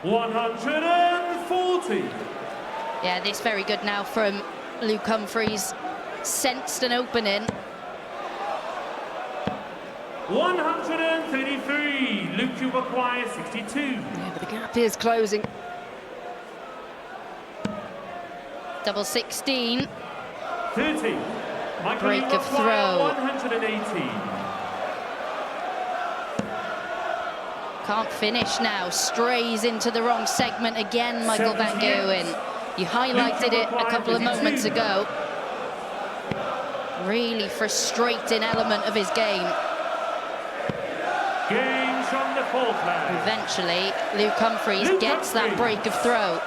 140. Yeah, this very good now from Luke Humphries. Sensed an opening. 133. Luke, you require 62. Yeah, but the gap is closing. Double 16. 30. Michael, Break you of require throw. 118. Can't finish now. Strays into the wrong segment again, Michael Van Gerwen. You highlighted it a couple of moments ago. Really frustrating element of his game. Games from the full play. Eventually, Luke Humphries gets that break of throw.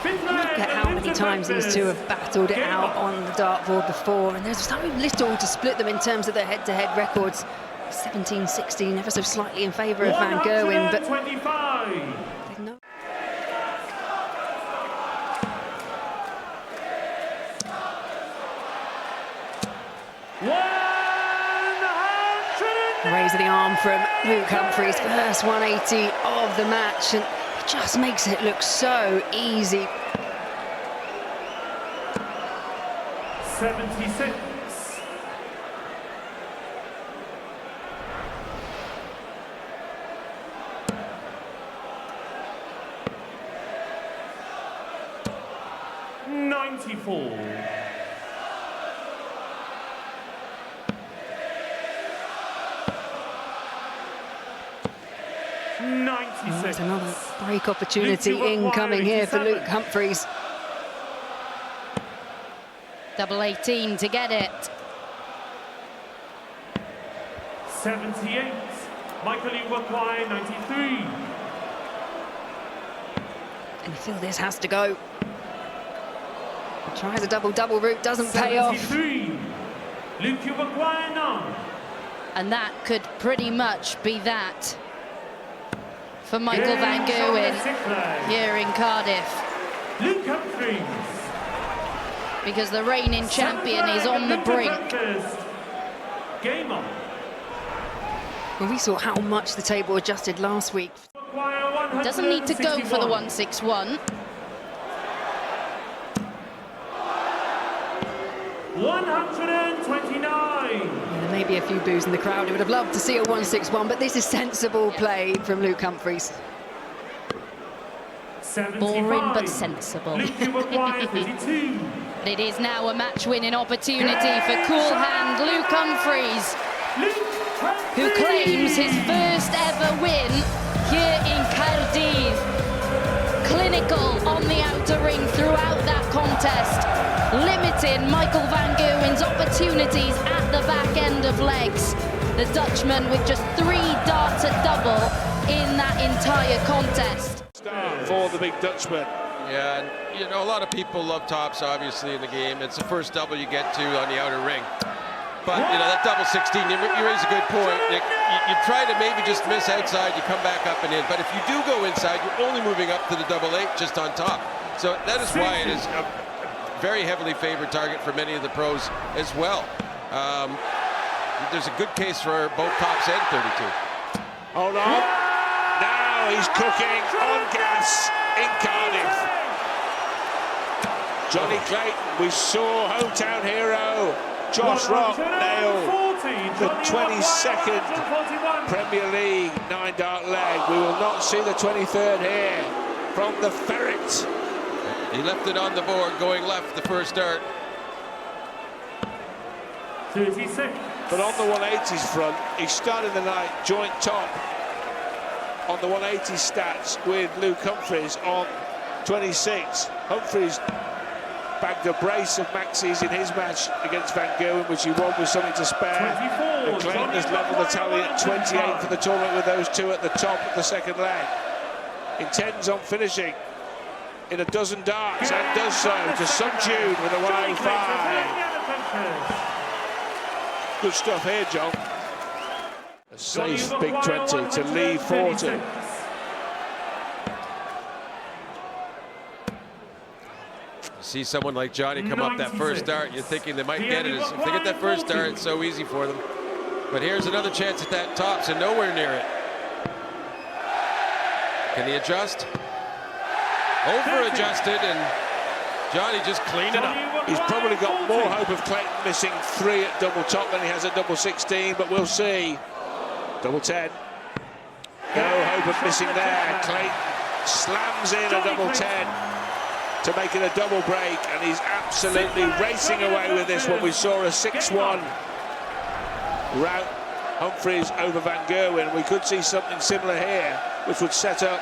Look at how many times these two have battled it out on the dartboard before, and there's so little to split them in terms of their head-to-head records. 17-16, ever so slightly in favour of Van Gerwen, but no. Raise of the arm from Luke Humphries, first 180 of the match, and it just makes it look so easy. 76. '94. There's another break opportunity incoming here for Luke Humphries. Double 18 to get it. 78. Michael, you require 93. And you feel this has to go. Tries a double-double route, doesn't pay off. 73. Luke, you require 9. And that could pretty much be that for Michael Van Gerwen here in Cardiff. Luke Humphries. Because the reigning champion is on the brink. Game on. Well, we saw how much the table adjusted last week. Doesn't need to go for the 161. 129. There may be a few boos in the crowd who would have loved to see a 161, but this is sensible play from Luke Humphries. 75. Boring but sensible. Luke, you require 32. But it is now a match-winning opportunity for cool hand Luke Humphries, who claims his first ever win here in Cardiff. Clinical on the outer ring throughout that contest, limiting Michael Van Gerwen's opportunities at the back end of legs. The Dutchman with just 3 darts at double in that entire contest. Start for the big Dutchman. Yeah, and you know, a lot of people love tops, obviously, in the game. It's the first double you get to on the outer ring. But, you know, that double 16, you raise a good point. You try to maybe just miss outside, you come back up and in. But if you do go inside, you're only moving up to the double 8 just on top. So that is why it is a very heavily favored target for many of the pros as well. There's a good case for both tops and 32. Hold on. Now he's cooking on gas in Cardiff. Johnny Clayton, we saw hometown hero Josh Rock nail the 22nd Premier League 9-dart leg. We will not see the 23rd here from the Ferret. He left it on the board going left the first dart. 36. But on the 180s front, he started the night joint top on the 180 stats with Luke Humphries on 26. Humphries bagged a brace of maxis in his match against Van Gerwen, which he won with something to spare. 24. And Clayton has levelled the tally at 28 for the tournament with those two at the top of the second leg. Intends on finishing in a dozen darts and does so to some tune with a 105. Good stuff here, John. A safe big 20 to leave 40. See someone like Johnny come up that first dart, you're thinking they might get it. If they get that first dart, it's so easy for them. But here's another chance at that tops and nowhere near it. Can he adjust? Over-adjusted, and Johnny just cleaned it up. He's probably got more hope of Clayton missing 3 at double top than he has at double 16, but we'll see. Double 10. No hope of missing there. Clayton slams in a double 10 to make it a double break, and he's absolutely racing away with this one. We saw a 6-1 rout Humphries over Van Gerwen. We could see something similar here, which would set up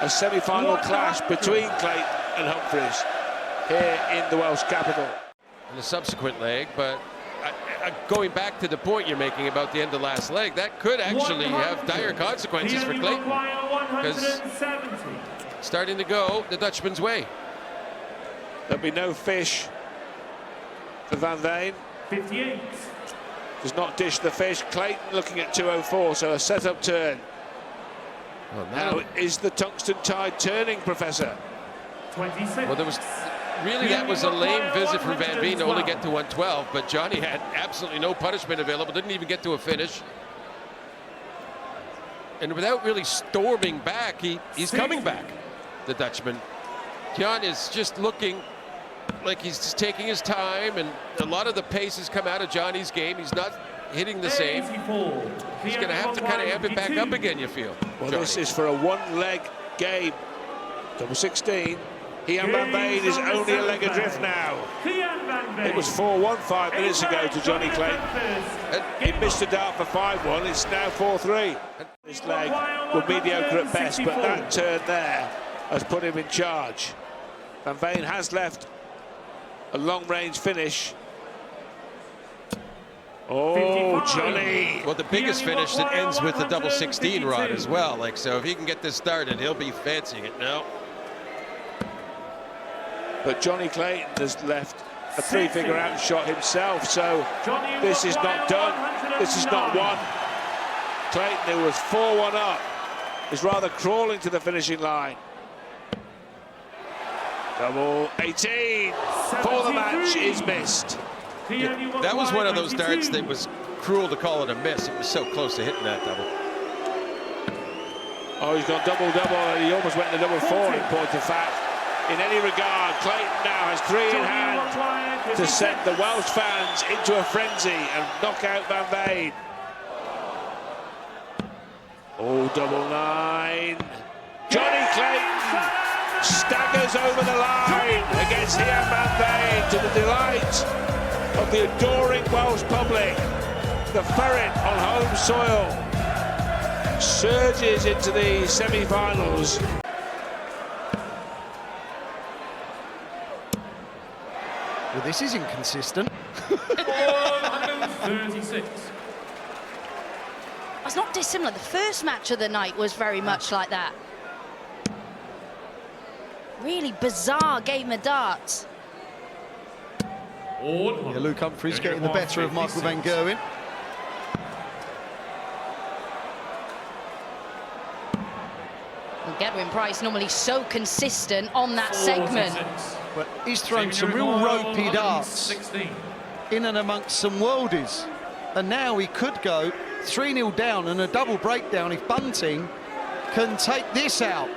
a semi-final clash between Clayton and Humphries here in the Welsh capital. In the subsequent leg, but going back to the point you're making about the end of last leg, that could actually have dire consequences for Clayton, because starting to go the Dutchman's way. There'll be no fish for Van Veen. 58. Does not dish the fish. Clayton looking at 2:04, so a set-up turn. Well, Now is the tungsten tide turning, Professor? 26. well, there was really, that was a lame visit from Van Veen to only get to 112, but Johnny had absolutely no punishment available, didn't even get to a finish. And without really storming back, he's coming back, the Dutchman. Jan is just looking like he's just taking his time, and a lot of the pace has come out of Johnny's game. He's not hitting the same. He's going to have to kind of amp it back up again, you feel. Well, Johnny. this is for a one-leg game. Double 16. Van Veen is only a leg adrift now. It was 4-1 5 minutes ago to Johnny Clayton. He missed a dart for 5-1. It's now 4-3. This leg was mediocre at best, but that turn there has put him in charge. Van Veen has left a long-range finish. Oh, Johnny! Well, the biggest finish that ends with the double 16 rod as well. Like, so if he can get this started, he'll be fancying it now. But Johnny Clayton has left a 3-figure out shot himself, so this is not done. This is not won. Clayton, who was 4-1 up, is rather crawling to the finishing line. Double 18 for the match is missed. That was one of those darts that was cruel to call it a miss. It was so close to hitting that double. Oh, he's gone double-double, and he almost went to double 4 in point of fact. In any regard, Clayton now has 3 in hand to send the Welsh fans into a frenzy and knock out Van Veen. Oh, double 9. Johnny Clayton staggers over the line against Van Veen to the delight of the adoring Welsh public. The ferret on home soil surges into the semi-finals. Well, this is inconsistent. 36. It's not dissimilar. The first match of the night was very much like that. Really bizarre game of darts. Yeah, Luke Humphries getting the better of Michael Van Gerwen. And Gerwen Price normally so consistent on that segment. But he's thrown some real ropey darts in and amongst some worldies. And now he could go 3-0 down and a double breakdown if Bunting can take this out.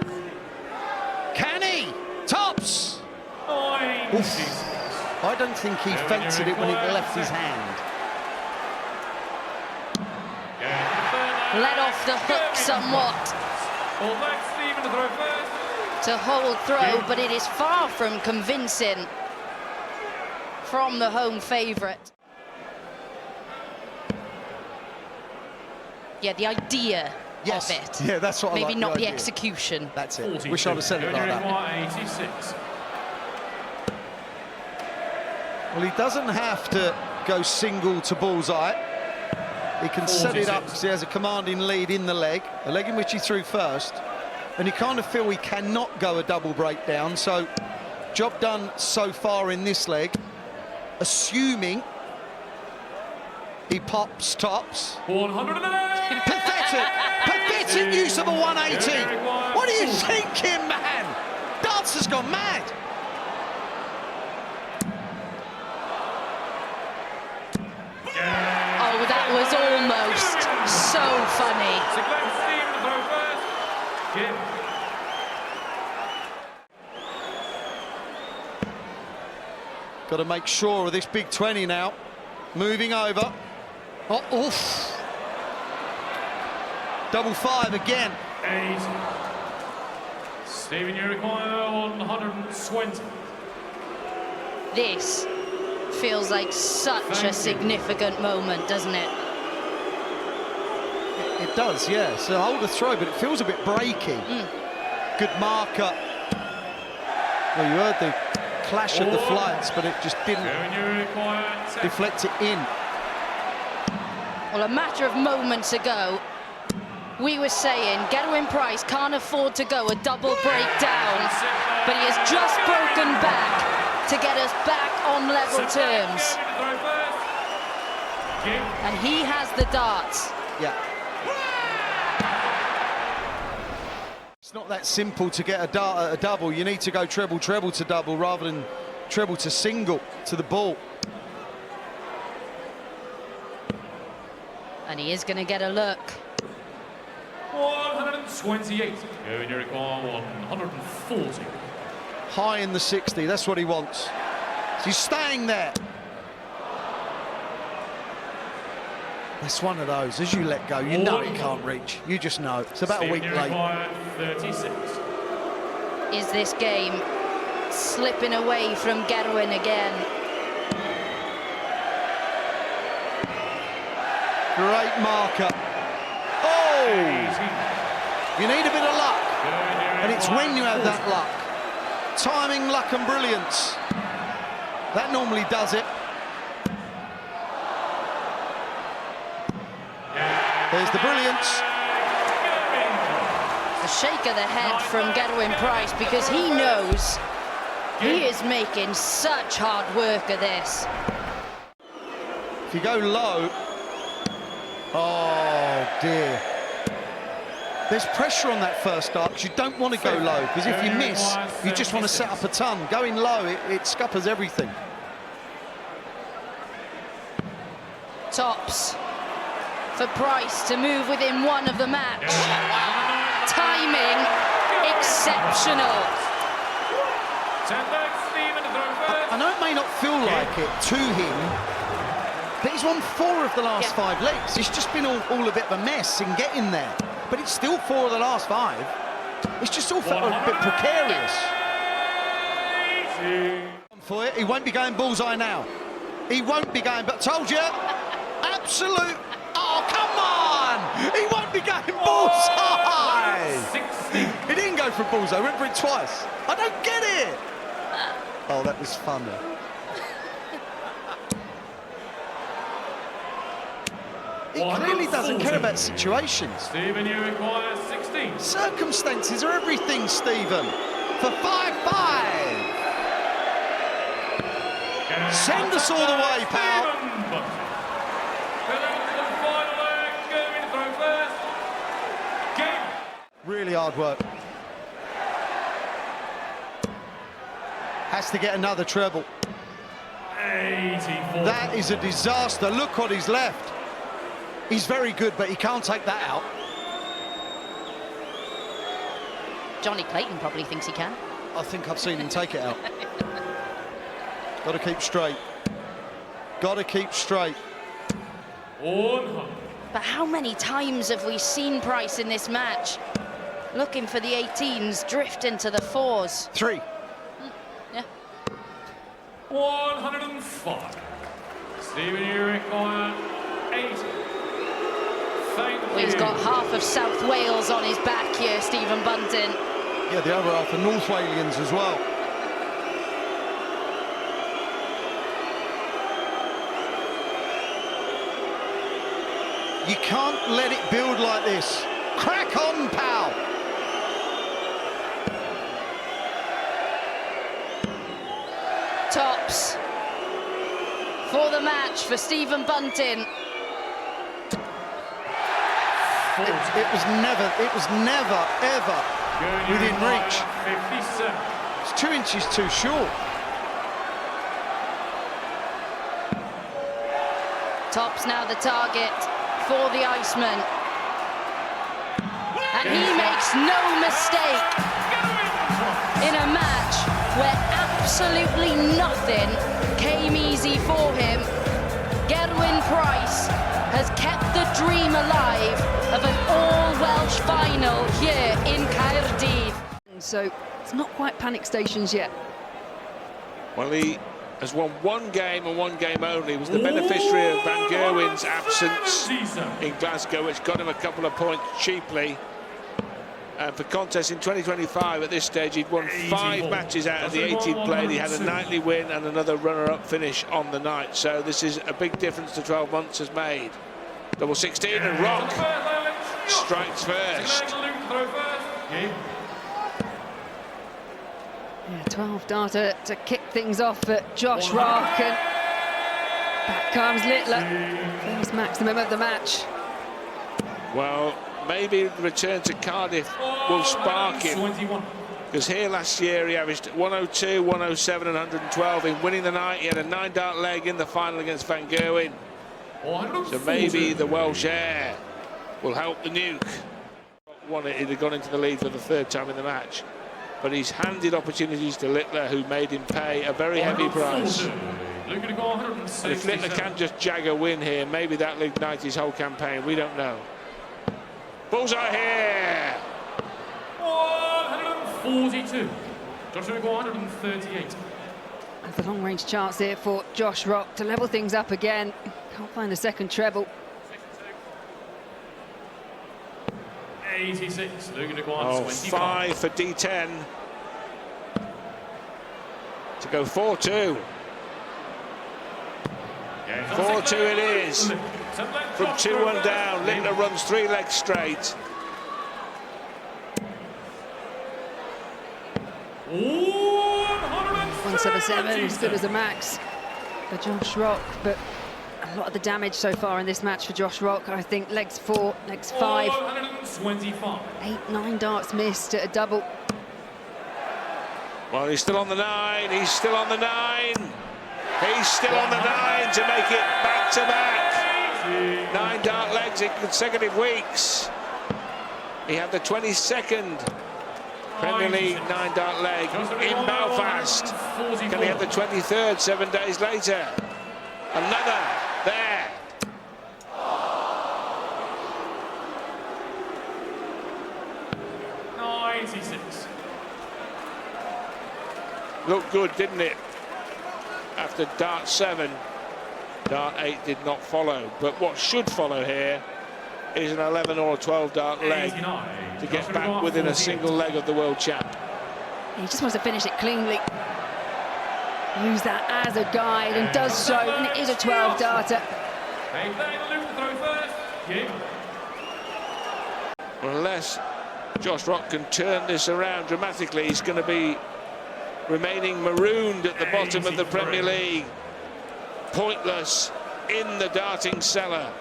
Can he? Tops! Oof. I don't think he fancied it when it left his hand. Let off the hook somewhat to hold throw, but it is far from convincing from the home favourite. Yeah, the idea Yes. of it. Yeah, that's what I Maybe like, not the idea. execution. That's it. Wish I'd have said it like that. 86. Well, he doesn't have to go single to bullseye. He can set it up because he has a commanding lead in the leg in which he threw first. And you kind of feel he cannot go a double breakdown. So, job done so far in this leg. Assuming he pops tops. 108. Pathetic use of a 180. What are you thinking, man? Darts has gone mad. Oh, that was almost so funny. Got to make sure of this big 20 now. Moving over. Oh, oof. Double 5 again. 8. Stephen, you require 120. This feels like such a significant moment, doesn't it? It does, yeah. It's a older throw, but it feels a bit breaky. Good marker. Well, you heard the clash of the flights, but it just didn't deflect it in. Well, a matter of moments ago, we were saying Gerwen Price can't afford to go a double breakdown, but he has just broken back to get us back on level terms. And he has the darts. Yeah. It's not that simple to get a dart at a double. You need to go treble, treble to double rather than treble to single to the ball. And he is going to get a look. 128. Gerwen, you require 140. High in the 60, that's what he wants. He's staying there. That's one of those, as you let go, you know he can't reach. You just know. It's about a week late. 36. Is this game slipping away from Gerwen again? Great marker. Oh! You need a bit of luck. And it's when you have that luck. Timing, luck and brilliance. That normally does it. There's the brilliance. A shake of the head from Gerwen Price because he knows he is making such hard work of this. If you go low, oh dear. There's pressure on that first dart because you don't want to go low, because if you miss, you just want to set up a ton. Going low, it scuppers everything. Tops for Price to move within one of the match. Timing exceptional. I know it may not feel like it to him, but he's won 4 of the last 5 legs. It's just been all a bit of a mess in getting there. But it's still 4 of the last 5. It's just all felt a bit precarious. For it, he won't be going bullseye now. He won't be going, but told you, absolute. Oh, come on! He won't be going bullseye! He didn't go for bullseye, went for it twice. I don't get it! Oh, that was funny. He clearly doesn't care about situations. Stephen, you require 16. Circumstances are everything, Stephen. For 5-5. Send us all the way, pal. Really hard work. Has to get another treble. 84. That is a disaster. Look what he's left. He's very good, but he can't take that out. Johnny Clayton probably thinks he can. I think I've seen him take it out. Got to keep straight. Got to keep straight. 100. But how many times have we seen Price in this match looking for the 18s, drift into the 4s? 3. Yeah. 105. Stephen, you require 80. Thank Well, he's you. got half of South Wales on his back here, Stephen Bunting. Yeah, the other half are North Walians as well. You can't let it build like this. Crack on, pal. Tops for the match for Stephen Bunting. It was never, ever within reach. 57. It's 2 inches too short. Tops now the target for the Iceman. And he makes no mistake in a match where absolutely nothing came easy for him. Gerwen Price has kept the dream alive of an all-Welsh final here in Cardiff. So it's not quite panic stations yet. Well, he has won one game and one game only. He was the beneficiary of Van Gerwen's absence in Glasgow, which got him a couple of points cheaply. And for contest in 2025, at this stage, he'd won 5 matches out of the 8 he'd played. He had a nightly win and another runner-up finish on the night. So this is a big difference to 12 months has made. Double 16 and Rock strikes first. Yeah, 12 darter to kick things off for Josh Rock, and back comes Littler. First maximum of the match. Well, maybe the return to Cardiff will spark him, because here last year he averaged 102, 107 and 112 in winning the night. He had a 9-dart leg in the final against Van Gerwen. So maybe the Welsh air will help the Nuke. Won it, he'd have gone into the lead for the 3rd time in the match. But he's handed opportunities to Littler, who made him pay a very heavy price. And if Littler can just jag a win here, maybe that'll ignite his whole campaign. We don't know. Bullseye here! 142. Joshua 138. That's a long-range chance here for Josh Rock to level things up again. Can't find a second treble. 86. Looking to go on 25. 5 for D10. To go 4-2. 4-2 it is. From 2-1 down, Littler runs 3 legs straight. 177, as good as a max for Josh Rock, but a lot of the damage so far in this match for Josh Rock. I think legs 4, legs 5, 8, 9 darts missed at a double. Well, he's still on the 9, he's still on the 9. He's still on the 9 to make it back-to-back. 9 dart legs in consecutive weeks. He had the 22nd Premier League 9 dart leg in Belfast. Can he have the 23rd 7 days later? Another there. Looked good, didn't it? After dart 7, dart 8 did not follow. But what should follow here is an 11 or a 12 dart leg to get back within a single leg of the world champ. He just wants to finish it cleanly. Use that as a guide, and does so, and it is a 12 darter. Well, unless Josh Rock can turn this around dramatically, he's going to be remaining marooned at the bottom of the Premier League, pointless in the darting cellar.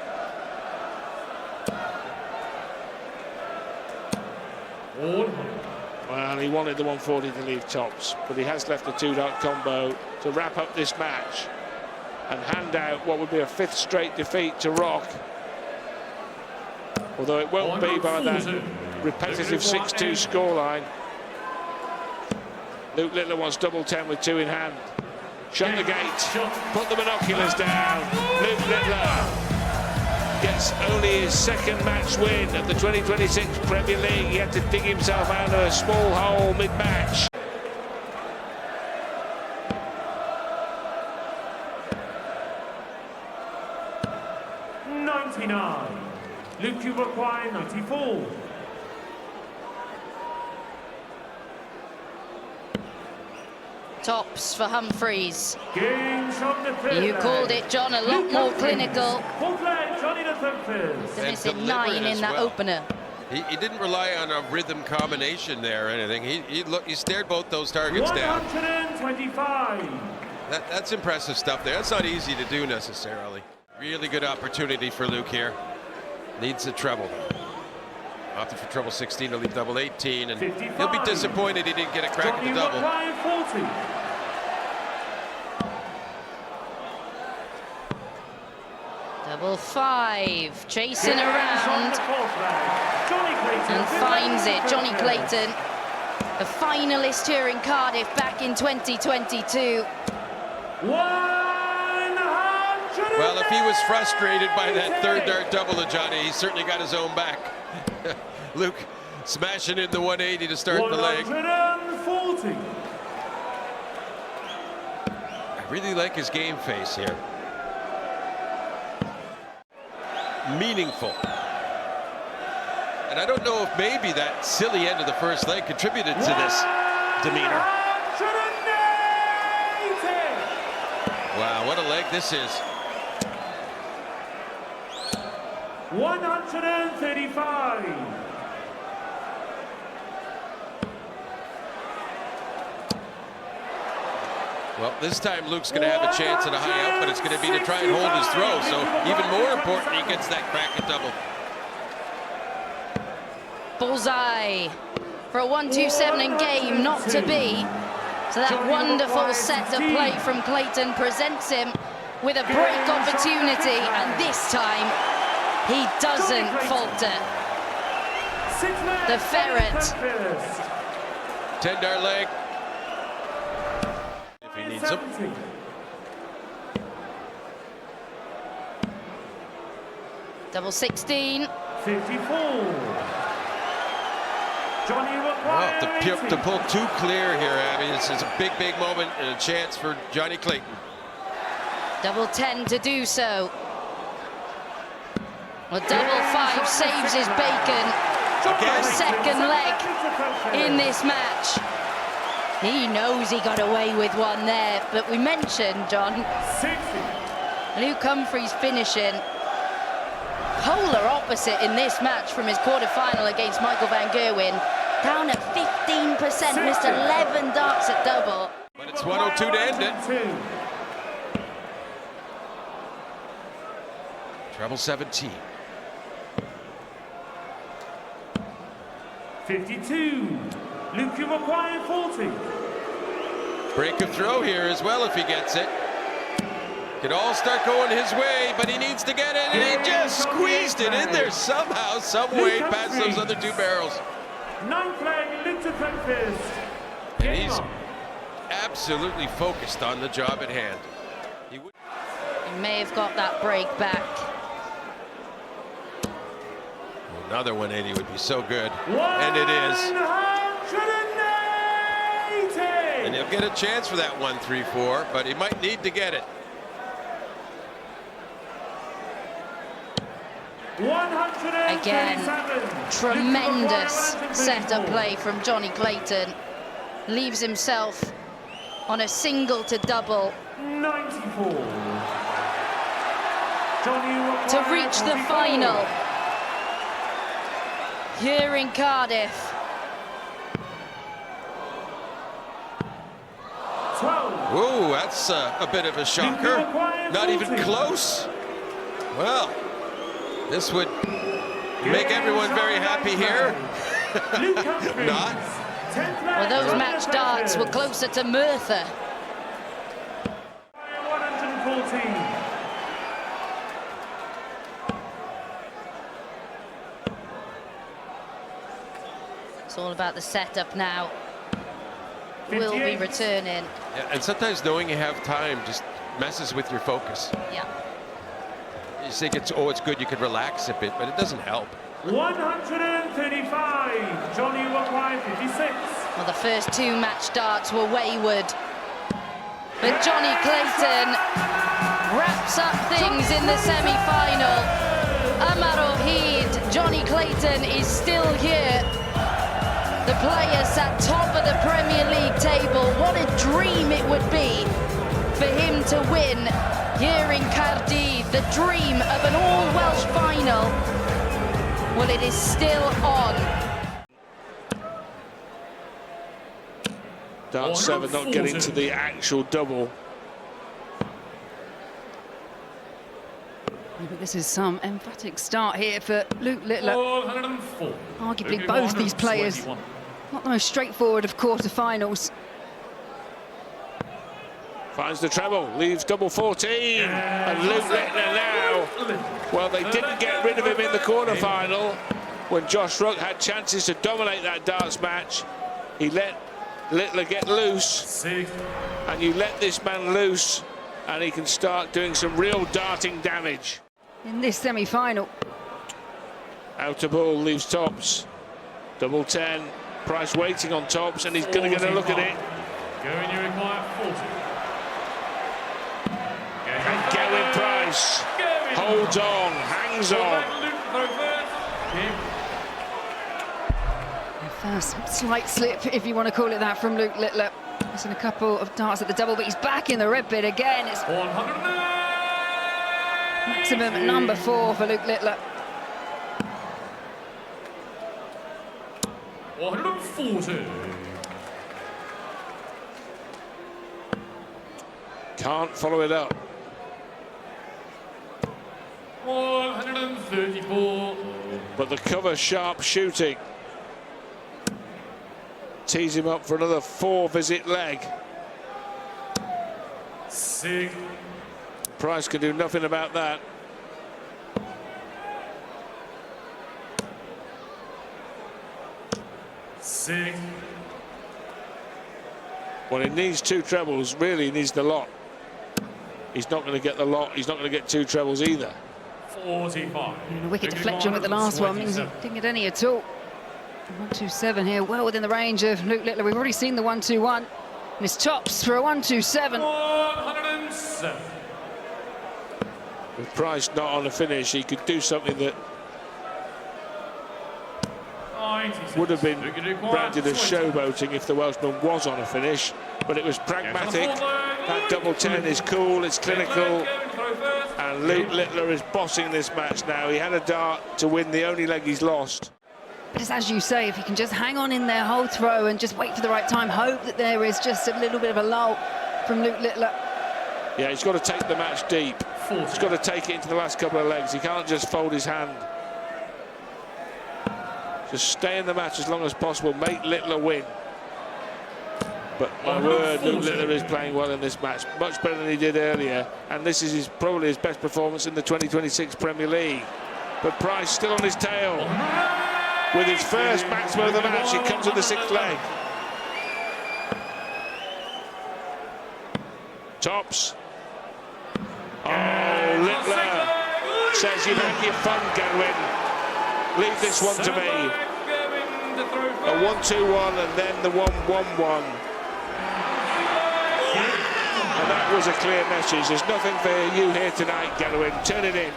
Well, he wanted the 140 to leave tops, but he has left the 2-dart combo to wrap up this match and hand out what would be a 5th straight defeat to Rock. Although it won't be by that repetitive 6-2 scoreline. Luke Littler wants double 10 with 2 in hand. Shut the gate, put the binoculars down. Luke Littler gets only his 2nd match win of the 2026 Premier League. He had to dig himself out of a small hole mid-match. Luke, you require 94. Tops for Humphries. You called it, John, a lot more clinical. The missing deliberate 9 in as that well. opener. He didn't rely on a rhythm combination there or anything. He stared both those targets down. 125. That's impressive stuff there. That's not easy to do necessarily. Really good opportunity for Luke here. Needs a treble. Opted for treble 16 to leave double 18, and 55. he'll be disappointed he didn't get a crack at the double. 40. Double 5, chasing around and finds it. Johnny Clayton, a finalist here in Cardiff back in 2022. Well, if he was frustrated by that third dart double to Johnny, he certainly got his own back. Luke smashing in the 180 to start the leg. 140. I really like his game face here. Meaningful. And I don't know if maybe that silly end of the first leg contributed to this demeanor. 180. Wow, what a leg this is. 135. Well, this time Luke's going to have a chance at a high out, but it's going to be to try and hold his throw. So even more important, he gets that crack at double. Bullseye for a 1-2-7 in game, not to be. So that wonderful set of play from Clayton presents him with a break opportunity, and this time he doesn't falter. The Ferret. 10-dart leg. If he needs him. Double 16. 54. Johnny Well, to pull too clear here, Abby. It's a big, big moment and a chance for Johnny Clayton. Double 10 to do so. Well, double 5 saves his bacon. Again? Second leg in this match. He knows he got away with one there, but we mentioned, John, 60. Luke Humphries finishing polar opposite in this match from his quarter-final against Michael van Gerwen. Down at 15%, missed 11 darts at double. But it's 102 to end it. Treble 17. 52. Luke, you require 40. Break of throw here as well if he gets it. Could all start going his way, but he needs to get it, and he just squeezed it in there somehow, some way, past those other two barrels. 9th leg, Luke to first. And he's absolutely focused on the job at hand. He may have got that break back. Another 180 would be so good, and it is. 180. And he'll get a chance for that 1-3-4, but he might need to get it. 137. Again, tremendous set-up play from Johnny Clayton. Leaves himself on a single to double 94. Johnny to reach the final here in Cardiff. 12. Ooh, that's a bit of a shocker. Not even close. Well, this would make everyone very happy here. Not. Well, those match darts were closer to Merthyr. 114. It's all about the setup now. Will be returning. Yeah, and sometimes knowing you have time just messes with your focus. Yeah. You think it's good, you could relax a bit, but it doesn't help. 135. Johnny required 56. Well, the first two match darts were wayward, but Johnny Clayton wraps up things in the semi-final. Amarohid, Johnny Clayton is still here. The player sat top of the Premier League table. What a dream it would be for him to win here in Cardiff. The dream of an all-Welsh final. Well, it is still on. Dart 7 not getting to the actual double. But this is some emphatic start here for Luke Littler. Arguably both these players not the most straightforward of quarter-finals. Finds the treble, leaves double 14, and Luke Littler now. Well, they didn't get rid of him in the quarter-final when Josh Ruck had chances to dominate that darts match. He let Littler get loose, and you let this man loose, and he can start doing some real darting damage. In this semi-final. Outer ball leaves Tops. Double 10. Price waiting on Tops, and he's going to get a look at it. Gerwen, you require 40. And Gerwen Price holds on, hangs on. First slight slip, if you want to call it that, from Luke Littler. Missing a couple of darts at the double, but he's back in the red bit again. It's maximum at number 4 for Luke Littler. 140. Can't follow it up. 134. But the cover sharp shooting. Tees him up for another 4-visit leg. 6. Price can do nothing about that. Well, he needs 2 trebles. Really, he needs the lot. He's not going to get the lot. He's not going to get 2 trebles either. 45. And a wicket deflection with the last one means he didn't get any at all. 127 here, well within the range of Luke Littler. We've already seen the 121. And his Tops for a 127. 107. With Price not on the finish, he could do something that 96. would have been branded as showboating if the Welshman was on a finish, but it was pragmatic. That double 10 is cool, it's clinical, and Luke Littler is bossing this match now. He had a dart to win the only leg he's lost. But it's as you say, if he can just hang on in there, whole throw, and just wait for the right time, hope that there is just a little bit of a lull from Luke Littler. Yeah, he's got to take the match deep. 40. He's got to take it into the last couple of legs. He can't just fold his hand. Just stay in the match as long as possible, make Littler win. But my word, Luke Littler is playing well in this match, much better than he did earlier, and this is probably his best performance in the 2026 Premier League. But Price still on his tail. With his first maximum of the match, he comes in the 6th leg. Tops. Oh, Littler says you've had your fun, Gerwen. Leave this one to me. A 1-2-1 and then the 1-1-1. And that was a clear message. There's nothing for you here tonight, Gerwen. Turn it in.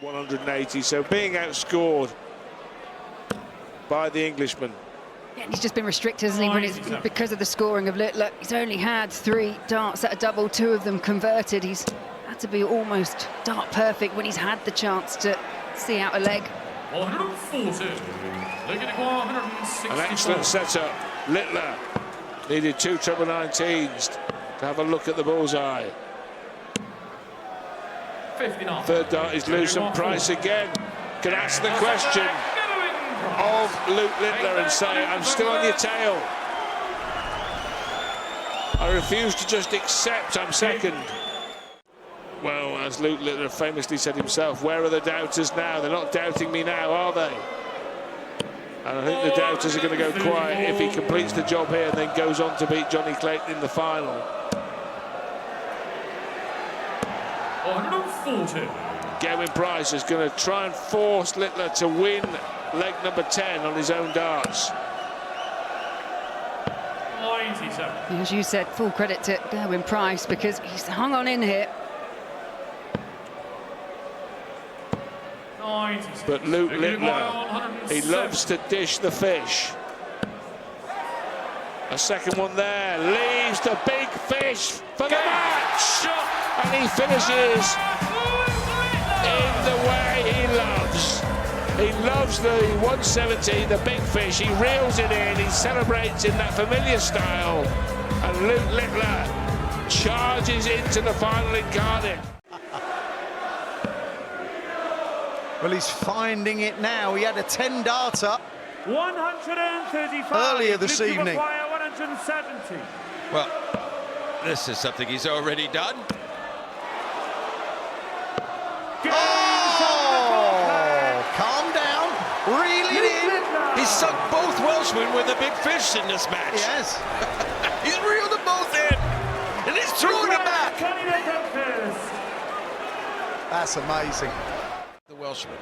180, so being outscored by the Englishman. Yeah, and he's just been restricted, hasn't he, when it's because of the scoring of Littler. He's only had 3 darts at a double, 2 of them converted. He's had to be almost dart perfect when he's had the chance to see out a leg. 140. An excellent setup. Littler needed 2 treble 19s to have a look at the bullseye. 59. 3rd dart is loose, and Price again can ask the question of Luke Littler and say, I'm still on your tail. I refuse to just accept I'm second. Well, as Luke Littler famously said himself, where are the doubters now? They're not doubting me now, are they? And I think the doubters are going to go quiet if he completes the job here and then goes on to beat Johnny Clayton in the final. 140. Gerwen Price is going to try and force Littler to win leg number 10 on his own darts. 97. As you said, full credit to Gerwen Price because he's hung on in here. 96. But Luke Littler, he loves to dish the fish. A second one there, leaves the big fish for the match! And he finishes in the way he loves. He loves the 170, the big fish. He reels it in, he celebrates in that familiar style. And Luke Littler charges into the final in Cardiff. Well, he's finding it now. He had a 10-darter 135. earlier this Luke evening. 170. Well, this is something he's already done. Oh, calm down, reel it in. He's sunk both Welshmen with a big fish in this match. Yes. He's reeled them both in. And he's throwing it back. Johnny first. That's amazing. The Welshman.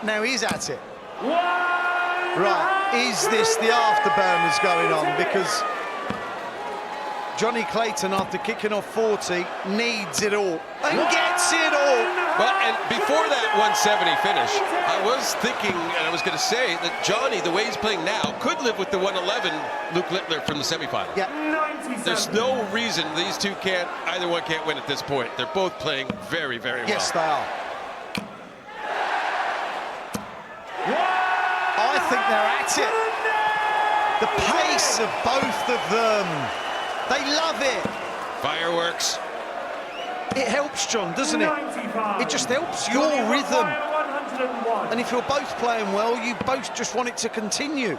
Now he's at it. One. Right, is this the afterburners going on? Because Johnny Clayton, after kicking off 40, needs it all and gets it all. Well, and before that 170 finish, I was thinking, and I was going to say, that Johnny, the way he's playing now, could live with the 111 Luke Littler from the semifinal. Yeah. 97. There's no reason these two can't, either one can't win at this point. They're both playing very, very well. Yes, they are. I think they're at it. The pace of both of them. They love it. Fireworks. It helps, John, doesn't it? 95. It just helps your Johnny rhythm. Maguire, 101. And if you're both playing well, you both just want it to continue.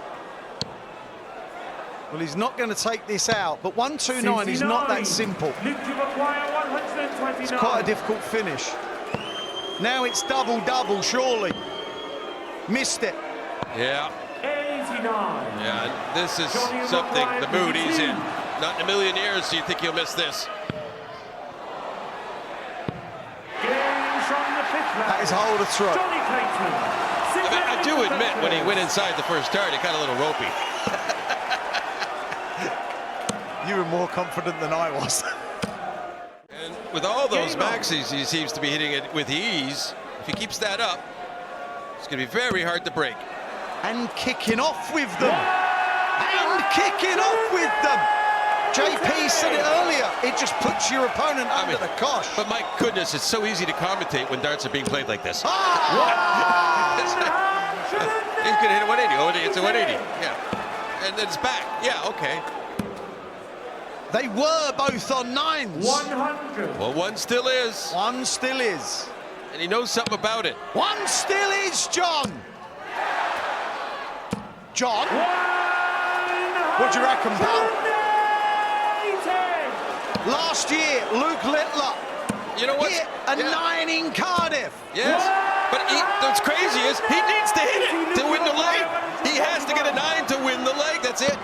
Well, he's not going to take this out, but 129 is not that simple. Luke Maguire, 129. It's quite a difficult finish. Now it's double-double, surely. Missed it. Yeah. 89. Yeah, and this is Johnny something, Maguire, the mood he's 52. in. Not in a million years do you think he'll miss this. Games from the fifth round. That is hold of throw. Johnny Clayton. I mean, I do admit, when he went inside the first start, it got a little ropey. You were more confident than I was. And with all those maxis, he seems to be hitting it with ease. If he keeps that up, it's going to be very hard to break. And kicking off with them. And kicking off with them. JP said it earlier. It just puts your opponent under the cosh. But my goodness, it's so easy to commentate when darts are being played like this. Ah! He's going to hit a 180. Oh, it's a 180. Yeah. And then it's back. Yeah, okay. They were both on nines. 100. Well, one still is. One still is. And he knows something about it. One still is, John. John, what do you reckon, pal? Last year, Luke Littler You know what? hit a 9 in Cardiff. Yes. But what's crazy is he needs to hit it to win the leg. He has to get a 9 to win the leg. That's it.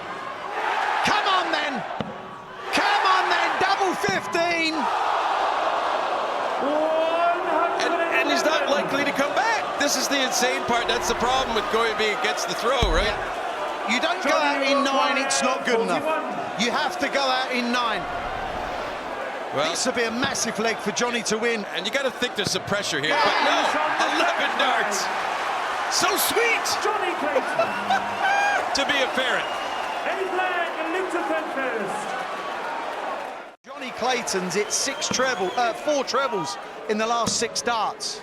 Come on, then. Come on, then. Double 15. And he's not likely to come back. This is the insane part. That's the problem with being against the throw, right? You don't go out in 9, it's not good enough. You have to go out in 9. Well, This will be a massive leg for Johnny to win. and you got to think there's some pressure here. But no, 11 darts. So sweet Johnny Clayton. to be a ferret. Eddie Black and Luke first. Johnny Clayton's hit 4 trebles in the last 6 darts.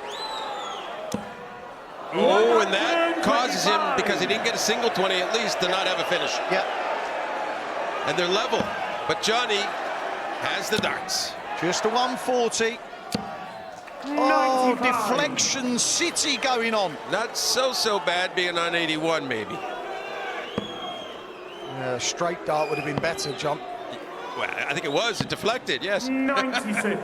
Oh, and that causes him, because he didn't get a single 20 at least, to not have a finish. Yep. And they're level. But Johnny has the darts. Just a 140. Oh, deflection city going on. Not so bad being on 81, maybe. Straight dart would have been better, John. Well, I think it was. It deflected, yes. 96.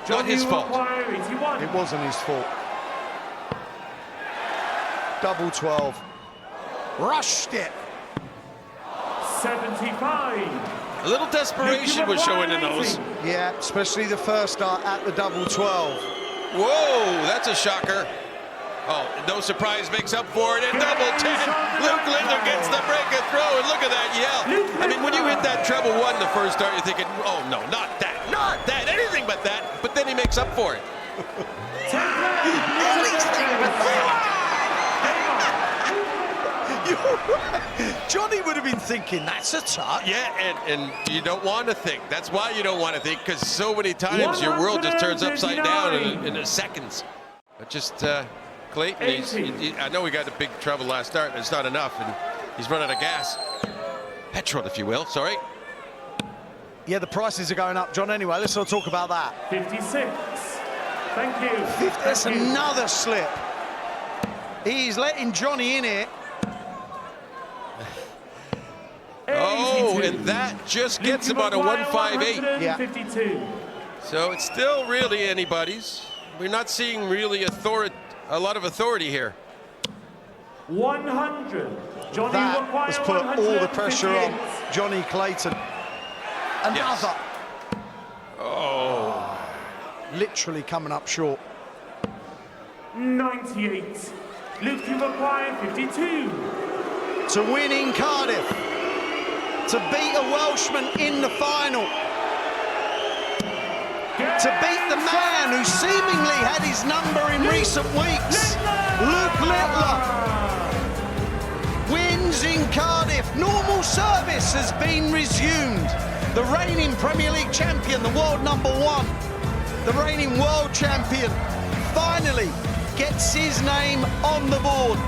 Not his fault. Maguire, 81. It wasn't his fault. Double 12. Rushed it. 75. A little desperation was showing in those. Yeah, especially the first dart at the double 12. Whoa, that's a shocker. Oh, no surprise makes up for it in double 10. Luke Littler gets the break of throw, and look at that yell. I mean, when you hit that treble 1 the first start, you're thinking, oh no, not that, anything but that. But then he makes up for it. Anything but that. Johnny would have been thinking, that's a touch. Yeah, and you don't want to think. That's why you don't want to think, because so many times your world just turns upside down in seconds. But just Clayton, I know we got a big trouble last start, and it's not enough, and he's run out of gas. Petrol, if you will, sorry. Yeah, the prices are going up, John, anyway. Let's not talk about that. 56. Thank you. That's another slip. He's letting Johnny in it. Oh, and that just gets him on a 158. Yeah. 52. So it's still really anybody's. We're not seeing really a lot of authority here. 100. Johnny That Maguire, has put all the pressure on 158. Johnny Clayton. Another. Yes. Oh. Literally coming up short. 98. Luke Maguire, 52. To win in Cardiff. To beat a Welshman in the final. To beat the man who seemingly had his number in recent weeks. Luke Littler wins in Cardiff. Normal service has been resumed. The reigning Premier League champion, the world #1, the reigning world champion, finally gets his name on the board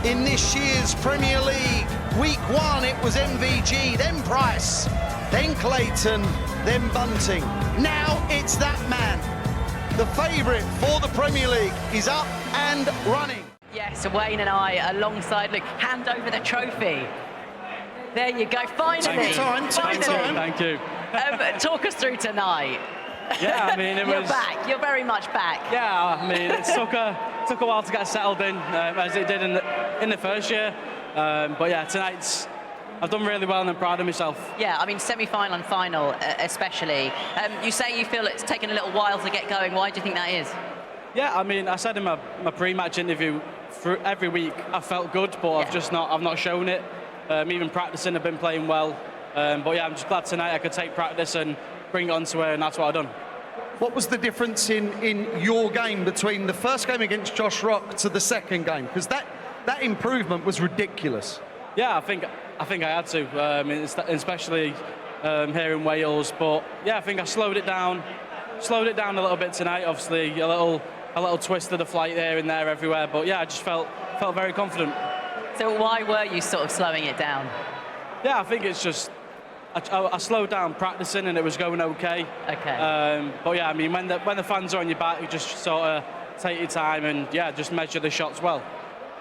in this year's Premier League. Week 1, it was MVG, then Price, then Clayton, then Bunting. Now it's that man. The favourite for the Premier League is up and running. Yes, Wayne and I alongside Luke. Hand over the trophy. There you go, finally. Take your time, take your time. Thank you. Talk us through tonight. Yeah, I mean, You're back. You're very much back. Yeah, I mean, it took a while to get settled in, as it did in the first year. But yeah, tonight's I've done really well and I'm proud of myself. Yeah, I mean, semi-final and final especially. You say you feel it's taken a little while to get going. Why do you think that is? Yeah, I mean, I said in my pre-match interview, through every week I felt good, but Yeah. I've not shown it. Even practicing, I've been playing well. But yeah, I'm just glad tonight I could take practice and bring it onto her, and that's what I've done. What was the difference in your game between the first game against Josh Rock to the second game? Because that improvement was ridiculous. Yeah, I think I had to, especially here in Wales. But yeah, I think I slowed it down a little bit tonight. Obviously, a little twist of the flight there and there everywhere. But yeah, I just felt very confident. So why were you sort of slowing it down? Yeah, I think it's just I slowed down practicing and it was going okay. Okay. But yeah, I mean, when the fans are on your back, you just sort of take your time and yeah, just measure the shots well.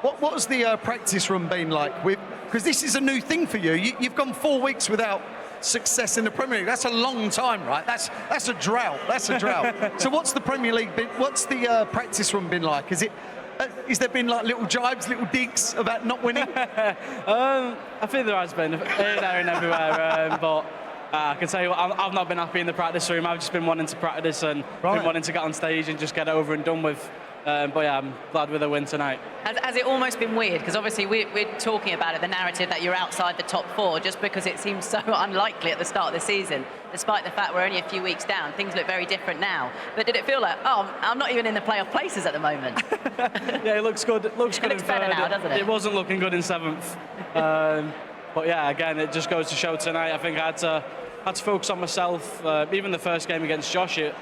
What has the practice room been like? Because this is a new thing for you. You've gone 4 weeks without success in the Premier League. That's a long time, right? That's a drought. That's a drought. So what's the Premier League been? What's the practice room been like? Is there been like little jibes, little digs about not winning? I think there has been here, there, and everywhere. But I can tell you, I've not been happy in the practice room. I've just been wanting to practice and been wanting to get on stage and just get it over and done with. But yeah, I'm glad with the win tonight. Has it almost been weird? Because obviously we're talking about it, the narrative that you're outside the top 4, just because it seems so unlikely at the start of the season, despite the fact we're only a few weeks down. Things look very different now. But did it feel like, oh, I'm not even in the playoff places at the moment? Yeah, it looks good. It looks good. It looks better now, doesn't it? It wasn't looking good in 7th. But yeah, again, it just goes to show tonight. I think I had to focus on myself. Even the first game against Josh, it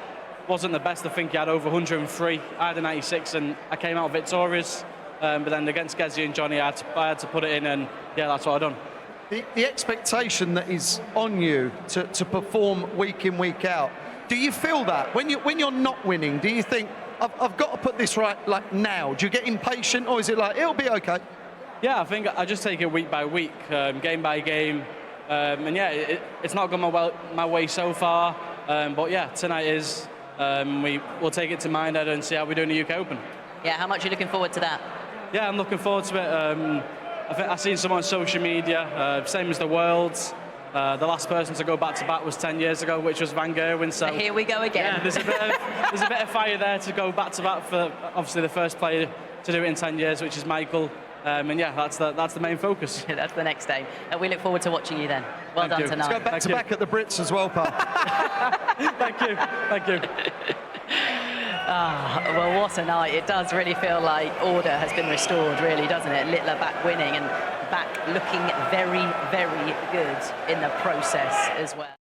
wasn't the best. I think he had over 103. I had a 96 and I came out victorious. But then against Gezi and Johnny, I had to put it in, and yeah, that's what I've done. The expectation that is on you to perform week in, week out, do you feel that? When you're not winning, do you think, I've got to put this right like now? Do you get impatient, or is it like, it'll be okay? Yeah, I think I just take it week by week, game by game. And yeah, it's not gone my way so far. But yeah, tonight is. We'll take it to Mindhead and see how we do in the UK Open. Yeah, how much are you looking forward to that? Yeah, I'm looking forward to it. I think I've seen some on social media, same as the Worlds. The last person to go back-to-back was 10 years ago, which was Van Gerwen. So here we go again. Yeah, there's a bit of fire there to go back-to-back for obviously the first player to do it in 10 years, which is Michael. And yeah, that's the main focus. That's the next day. We look forward to watching you then. Well done tonight. Let's go back-to-back at the Brits as well, pal. Thank you. Well, what a night. It does really feel like order has been restored, really, doesn't it? Littler back winning and back looking very, very good in the process as well.